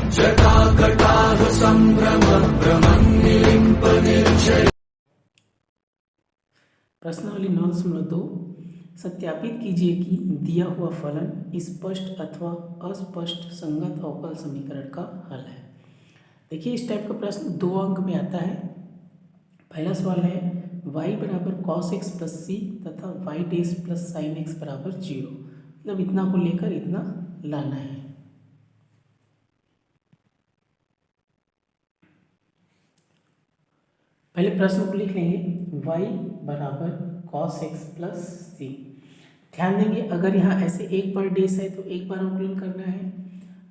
जटाकटाह संभ्रम भ्रमं निलिम्प निर्जय। प्रश्नावली 9.2 सत्यापित कीजिए कि दिया हुआ फलन स्पष्ट अथवा अस्पष्ट संगत अवकल समीकरण का हल है। देखिए इस टाइप का प्रश्न 2 अंक में आता है। पहला सवाल है y बराबर cos x प्लस सी तथा y dash plus sine x बराबर 0, मतलब इतना को लेकर इतना लाना है। पहले प्रश्न को लिख लेंगे y बराबर cos x प्लस सी। ध्यान देंगे अगर यहाँ ऐसे एक बार डेस है तो एक बार अवकलन करना है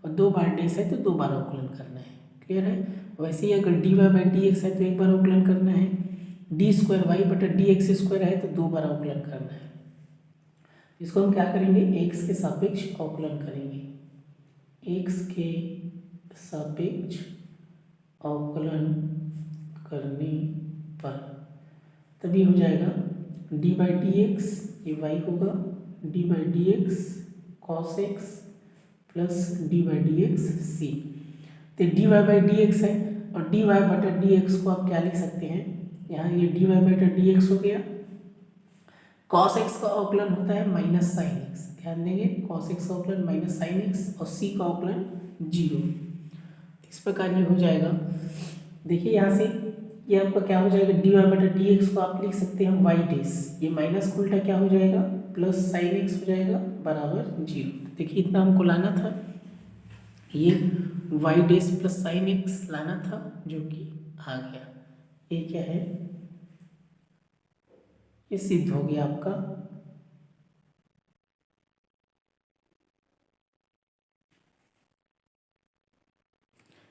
और 2 बार डेस है तो 2 बार अवकलन करना है। क्लियर है। वैसे ही अगर dy बाई डी एक्स है तो एक बार अवकलन करना है, डी स्क्वायर वाई बटा डी एक्स स्क्वायर है तो 2 बार अवकलन करना है। इसको हम क्या करेंगे, x के सापेक्ष अवकलन करेंगे। x के सापेक्ष अवकलन करने पर तभी हो जाएगा डी बाई डी एक्स, ये y होगा d by d x cos x plus d by d x c. तो d y by d x है और डी वाई बटा डी एक्स को आप क्या लिख सकते हैं, यहाँ ये डी वाई बटा डी एक्स हो गया। कॉस एक्स का अवकलन होता है माइनस साइन एक्स, ध्यान देंगे कॉस एक्स का अवकलन माइनस साइन एक्स और सी का अवकलन 0। इस प्रकार ये हो जाएगा। देखिए यहाँ से ये आपका क्या हो जाएगा, डी वाई बटा डी एक्स को आप लिख सकते हैं वाई डेस, ये माइनस का उल्टा क्या हो जाएगा प्लस साइन एक्स हो जाएगा बराबर 0। देखिए इतना हमको लाना था, ये y dash plus sine x लाना था जो कि आ गया। ये क्या है, ये सिद्ध हो गया आपका।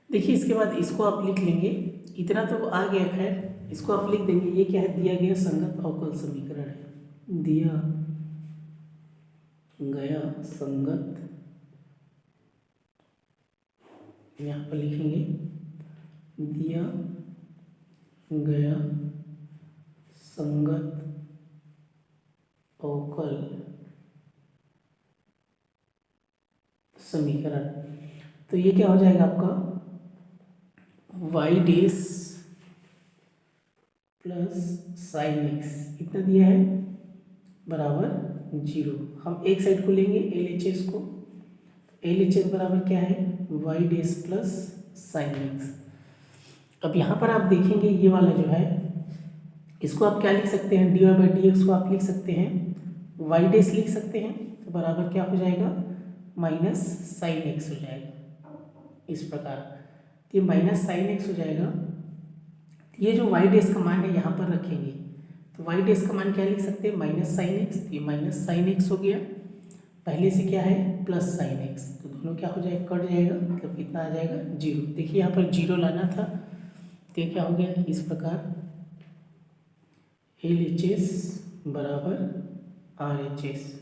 देखिए इसके बाद इसको आप लिख लेंगे, इतना तो आ गया, खैर इसको आप लिख देंगे। ये क्या है, दिया गया संगत अवकल समीकरण है, दिया गया संगत, यहाँ पर लिखेंगे दिया गया संगत अवकल समीकरण। तो ये क्या हो जाएगा आपका y dash plus sine x इतना दिया है बराबर 0। हम एक साइड को लेंगे एल एच एस को, एल एच एस बराबर क्या है y dash plus sine x. अब यहाँ पर आप देखेंगे ये वाला जो है इसको आप क्या लिख सकते हैं, d y by d x को आप लिख सकते हैं वाई डेस लिख सकते हैं, तो बराबर क्या हो जाएगा माइनस साइन एक्स हो जाएगा। इस प्रकार ये माइनस साइन एक्स हो जाएगा। ये जो वाई डेस का मान है यहाँ पर रखेंगे, तो वाई डेस का मान क्या लिख सकते हैं माइनस साइन एक्स, ये माइनस साइन एक्स हो गया, पहले से क्या है प्लस साइन एक्स, तो दोनों क्या हो जाएगा कट जाएगा, मतलब कितना आ जाएगा 0। देखिए यहाँ पर 0 लाना था तो ये क्या हो गया इस प्रकार एल एच एस बराबर आर एच एस,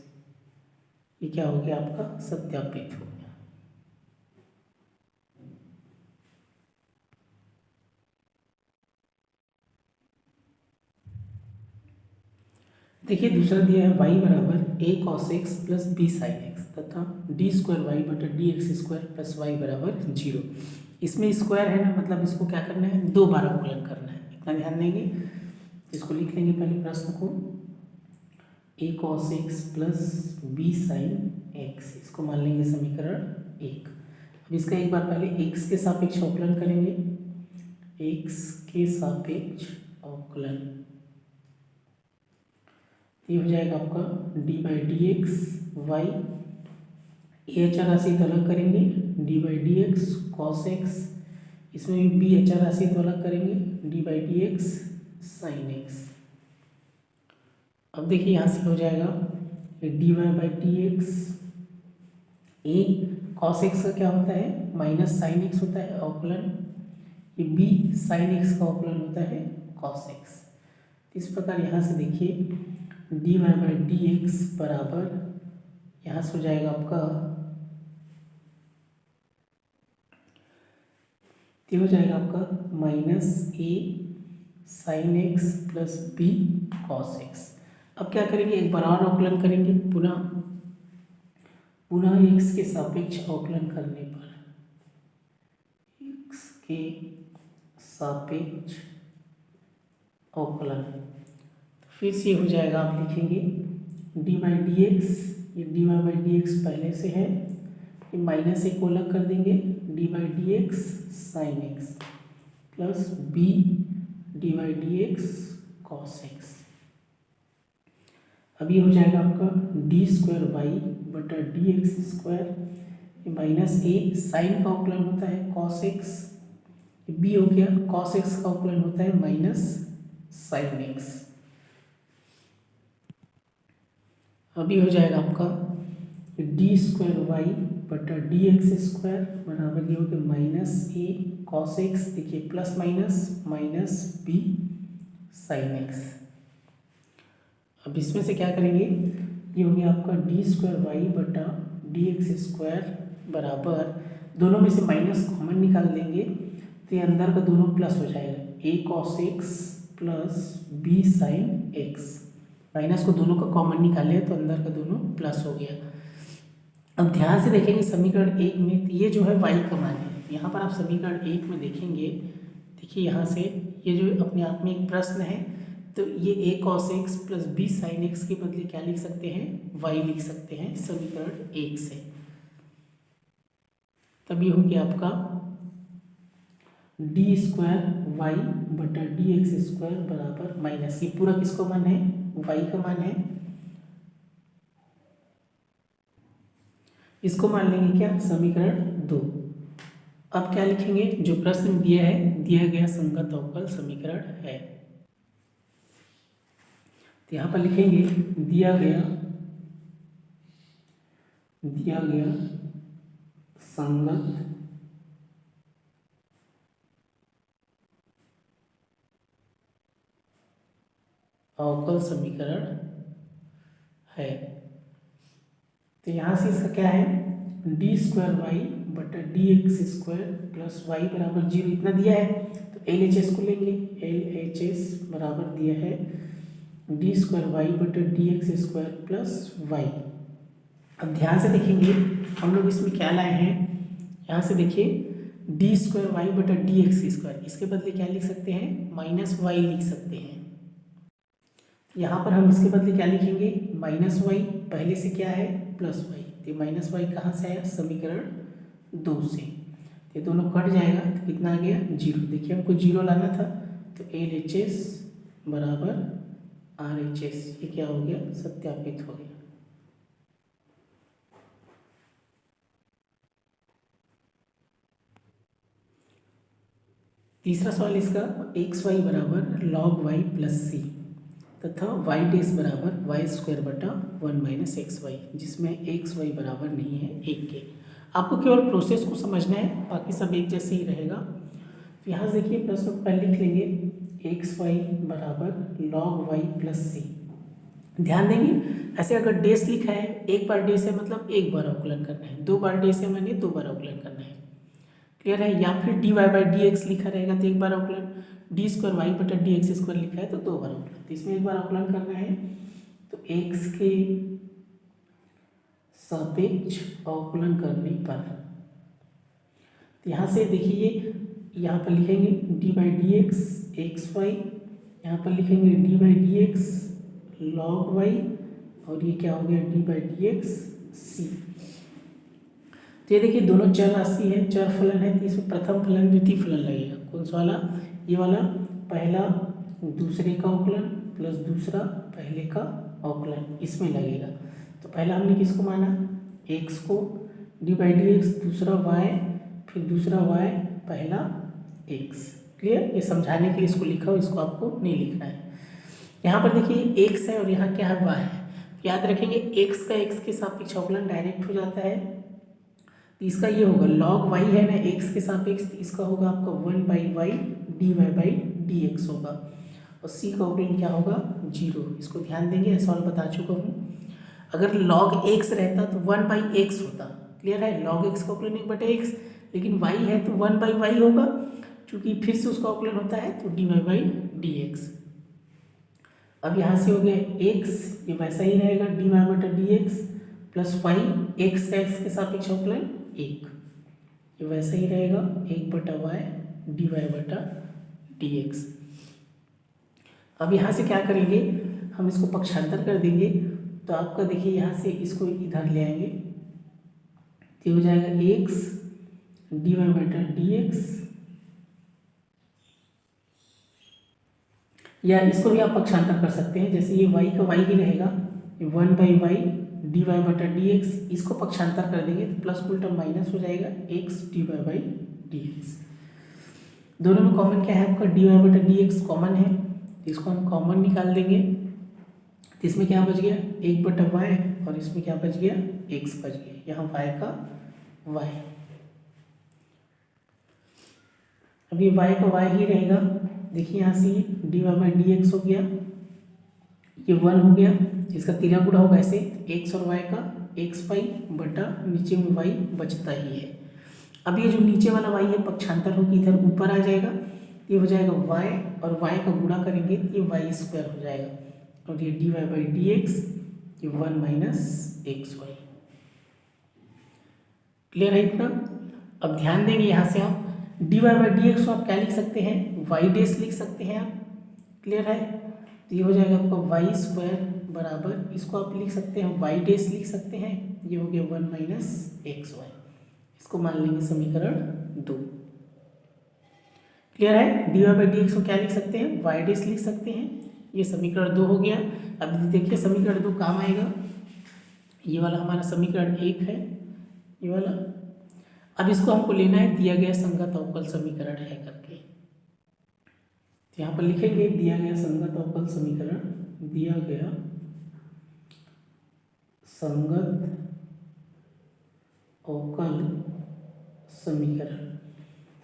ये क्या हो गया आपका सत्यापित हो गया। देखिए दूसरा दिया है y बराबर a cos x plus b sin x तथा डी स्क्वायर वाई बटा d x square plus y बराबर 0। इसमें स्क्वायर है ना, मतलब इसको क्या करना है 2 बार अवकलन करना है, इतना ध्यान देंगे। इसको लिख लेंगे पहले प्रश्न को a cos x plus b sin x, इसको मान लेंगे समीकरण 1। अब इसका एक बार पहले x के सापेक्ष अवकलन करेंगे, x के सापेक्ष अवकलन, ये हो जाएगा आपका d by d x y, a अचर राशि तो अलग करेंगे d by d x cos x, इसमें भी बी अचर राशि तो अलग करेंगे d by d x sine x. अब देखिए यहाँ से हो जाएगा d y by d x, a cos x का क्या होता है माइनस साइन एक्स होता है अवकलन, ये बी साइन एक्स का अवकलन होता है कॉस एक्स। इस प्रकार यहाँ से देखिए d y by d x बराबर यहाँ से हो जाएगा आपका, ये हो जाएगा आपका minus a sine x plus b cos x. अब क्या करेंगे एक बार और अवकलन करेंगे, पुनः एक्स के सापेक्ष अवकलन करने पर के सापेक्ष अवकलन। फिर से हो जाएगा, आप लिखेंगे डी बाई डी एक्स, ये d y by d x पहले से है, ये माइनस एक को अलग कर देंगे, d by d x sine x plus b d by d x cos x. अब ये हो जाएगा आपका डी स्क्वायर वाई बटा d x square, minus a sine का अवकलन होता है कॉस एक्स, बी हो गया कॉस एक्स का अवकलन होता है माइनस साइन एक्स। अभी हो जाएगा आपका डी स्क्वायर वाई बटा डी एक्स स्क्वायर बराबर ये हो गया माइनस ए कॉस एक्स, देखिए plus minus minus b sine x. अब इसमें से क्या करेंगे, ये हो गया आपका डी स्क्वायर वाई बटा डी एक्स स्क्वायर बराबर, दोनों में से माइनस कॉमन निकाल देंगे तो ये अंदर का दोनों प्लस हो जाएगा, a cos x plus b sine x. Minus को दोनों का कॉमन निकाले तो अंदर का दोनों प्लस हो गया। अब ध्यान से देखेंगे समीकरण एक में, ये जो है वाई का मान है, यहाँ पर आप समीकरण एक में देखेंगे, देखिए यहाँ से ये जो अपने आप में एक प्रश्न है, तो ये a cos x plus b sine x के बदले क्या लिख सकते हैं, वाई लिख सकते हैं समीकरण एक से। तभी हो गया आपका डी स्क्वायर वाई बटा डी एक्स स्क्वायर बराबर माइनस, ये पूरा किसको मान है, वाई का मान है, इसको मान लेंगे क्या समीकरण 2। अब क्या लिखेंगे, जो प्रश्न दिया है, दिया गया संगत अवकल समीकरण है, तो यहाँ पर लिखेंगे दिया गया संगत अवकल समीकरण है। तो यहाँ से इसका क्या है, डी स्क्वायर वाई बटा d x square plus y बराबर 0 इतना दिया है, तो एल एच एस को लेंगे, एल एच एस बराबर दिया है डी स्क्वायर वाई बटा d x square plus y. अब ध्यान से देखेंगे हम लोग इसमें क्या लाए हैं, यहाँ से देखिए डी स्क्वायर वाई बटा डी एक्स स्क्वायर, इसके बदले क्या लिख सकते हैं, माइनस वाई लिख सकते हैं। यहाँ पर हम इसके बदले क्या लिखेंगे, माइनस वाई, पहले से क्या है प्लस वाई, तो माइनस वाई कहाँ से आया, समीकरण 2 से, ये दोनों कट जाएगा तो कितना आ गया 0। देखिए हमको 0 लाना था, तो एल एच एस बराबर आर एच एस, ये क्या हो गया, सत्यापित हो गया। तीसरा सवाल इसका एक्स वाई बराबर लॉग वाई प्लस सी तथा वाई डेस बराबर वाई स्क्वायर बटा 1 माइनस एक्स वाई, जिसमें एक्स वाई बराबर नहीं है 1 के। आपको केवल प्रोसेस को समझना है, बाकी सब एक जैसे ही रहेगा। तो यहाँ से देखिए प्रश्न को पहले लिख लेंगे एक्स वाई बराबर लॉग वाई प्लस सी। ध्यान देंगे ऐसे अगर डेस लिखा है, एक बार डेस है मतलब एक बार अवकलन करना है, 2 बार डेस है मैंने 2 बार अवकलन करना है, क्लियर है। या फिर d y by d x लिखा रहेगा तो एक बार अवकलन, डी स्क्वायर वाई बटा डी एक्स स्क्वायर लिखा है तो 2 बार अवकलन, तो इसमें एक बार अवकलन करना है। तो एक्स के सापेक्ष अवकलन करने पर, तो यहाँ से देखिए यहाँ पर लिखेंगे d by d x x y, यहाँ पर लिखेंगे d by d x log y, और ये क्या हो गया d by d x c. तो ये देखिए दोनों चर राशि है, चर फलन है, तो इसमें प्रथम फलन द्वितीय फलन लगेगा, कौन सा वाला, ये वाला, पहला दूसरे का अवकलन प्लस दूसरा पहले का अवकलन इसमें लगेगा। तो पहला हमने किसको माना, एक्स को, डी बाई डी एक्स, दूसरा वाई, फिर दूसरा वाई, पहला एक्स, क्लियर। ये समझाने के लिए इसको लिखा हो, इसको आपको नहीं लिखना है। यहाँ पर देखिए एक्स है और यहाँ क्या है, वाई है, याद रखेंगे एक्स का एक्स के सापेक्ष अवकलन डायरेक्ट हो जाता है, तो इसका ये होगा लॉग वाई है ना एक्स के सापेक्ष, इसका होगा आपका 1 by y d y by d x होगा, और सी का अवकलन क्या होगा 0। इसको ध्यान देंगे, ऐसा सवाल बता चुका हूँ। अगर लॉग एक्स रहता तो 1 बाई एक्स होता, क्लियर है, लॉग एक्स का अवकलन 1 बटे एक्स, लेकिन वाई है तो 1 बाई वाई होगा, चूँकि फिर से उसका अवकलन होता है तो d y by d x. अब यहाँ से हो गया एक्स, ये वैसा ही रहेगा डी वाई बटा d x plus y, x का एक्स के सापेक्ष अवकलन 1, ये वैसा ही रहेगा 1 बटा वाई डी वाई बटा डी एक्स। अब यहाँ से क्या करेंगे, हम इसको पक्षांतर कर देंगे, तो आपका देखिए यहाँ से इसको इधर ले आएंगे, तो हो जाएगा एक्स डी वाई बटा डी एक्स, या इसको भी आप पक्षांतर कर सकते हैं, जैसे ये y का y ही रहेगा, 1/y डी वाई बटा डी एक्स, इसको पक्षांतर कर देंगे तो प्लस उल्टा माइनस हो जाएगा x d y by d x. दोनों में कॉमन क्या है आपका, डी वाई बटा डी एक्स कॉमन है, इसको हम कॉमन निकाल देंगे, तो इसमें क्या बच गया 1/y, और इसमें क्या बच गया x बच गया, यहाँ y का y, अब ये y का y ही रहेगा। देखिए यहाँ से d y by d x हो गया, ये 1 हो गया, इसका 3 गुणा होगा ऐसे, x और y का x पाई बटा नीचे में y बचता ही है। अब ये जो नीचे वाला y है पक्षांतर होकर इधर ऊपर आ जाएगा, ये हो जाएगा y, और y का गुणा करेंगे ये y स्क्वायर हो जाएगा, और ये d y by d x, ये 1 माइनस एक्स वाई। क्लियर है इतना। अब ध्यान देंगे यहाँ से आप d y by d x को आप क्या लिख सकते हैं, वाई डेस लिख सकते हैं आप। क्लियर है, तो ये हो जाएगा आपका वाई स्क्वायर बराबर, इसको आप लिख सकते हैं वाई डेस लिख सकते हैं, ये हो गया 1 माइनस एक्स वाई, इसको मान लेंगे समीकरण 2। क्लियर है, d y by d x को क्या लिख सकते हैं, वाई डेस लिख सकते हैं, ये समीकरण 2 हो गया। अब देखिए समीकरण 2 काम आएगा, ये वाला हमारा समीकरण 1 है, ये वाला। अब इसको हमको लेना है दिया गया संगत अवकल समीकरण है करके, तो यहाँ पर लिखेंगे दिया गया संगत अवकल समीकरण, दिया गया संगत अवकल समीकरण,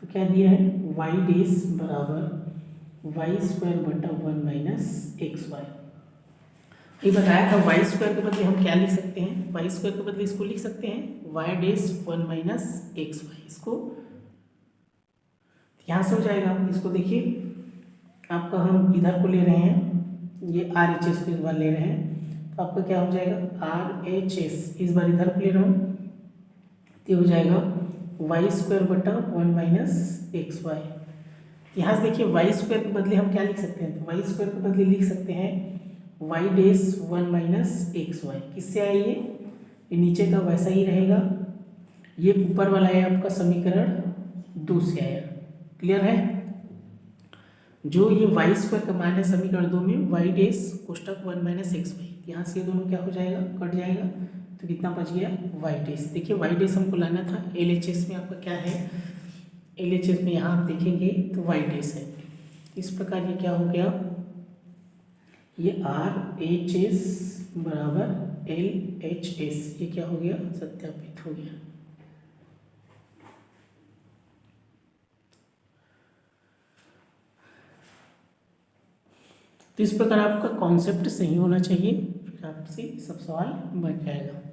तो क्या दिया है वाई डेस बराबर वाई स्क्वायर बटा 1 माइनस एक्स वाई। ये बताया था वाई स्क्वायर के बदले हम क्या लिख सकते हैं, वाई स्क्वायर के बदले इसको लिख सकते हैं वाई डेस 1 माइनस एक्स वाई, इसको यहाँ से हो जाएगा। इसको देखिए आपका हम इधर को ले रहे हैं, ये आर एच एस को इस बार ले रहे हैं, तो आपका क्या हो जाएगा आर एच एस, इस बार इधर को ले रहा हूँ, तो हो जाएगा वाई स्क्वायर बटा 1 माइनस एक्स वाई। यहाँ से देखिए वाई स्क्वायर के बदले हम क्या लिख सकते हैं, तो वाई स्क्वायर के बदले लिख सकते हैं वाई डेस 1 माइनस एक्स वाई। किससे आया ये नीचे का वैसा ही रहेगा, ये ऊपर वाला है आपका समीकरण 2 से आया। क्लियर है, जो ये वाई स्क्वायर का मान है समीकरण 2 में, वाई डेस कोष्टक 1 माइनस एक्स वाई, यहाँ से ये दोनों क्या हो जाएगा कट जाएगा, तो कितना बच गया वाई डेस। देखिए वाई डेस हमको लाना था, एल एच एस में आपका क्या है, एल एच एस में यहाँ आप देखेंगे तो वाई डेस है। इस प्रकार ये क्या हो गया, ये आर एच एस बराबर एल एच एस, ये क्या हो गया सत्यापित हो गया। तो इस प्रकार आपका कॉन्सेप्ट सही होना चाहिए, फिर आपसे सब सवाल बन जाएगा।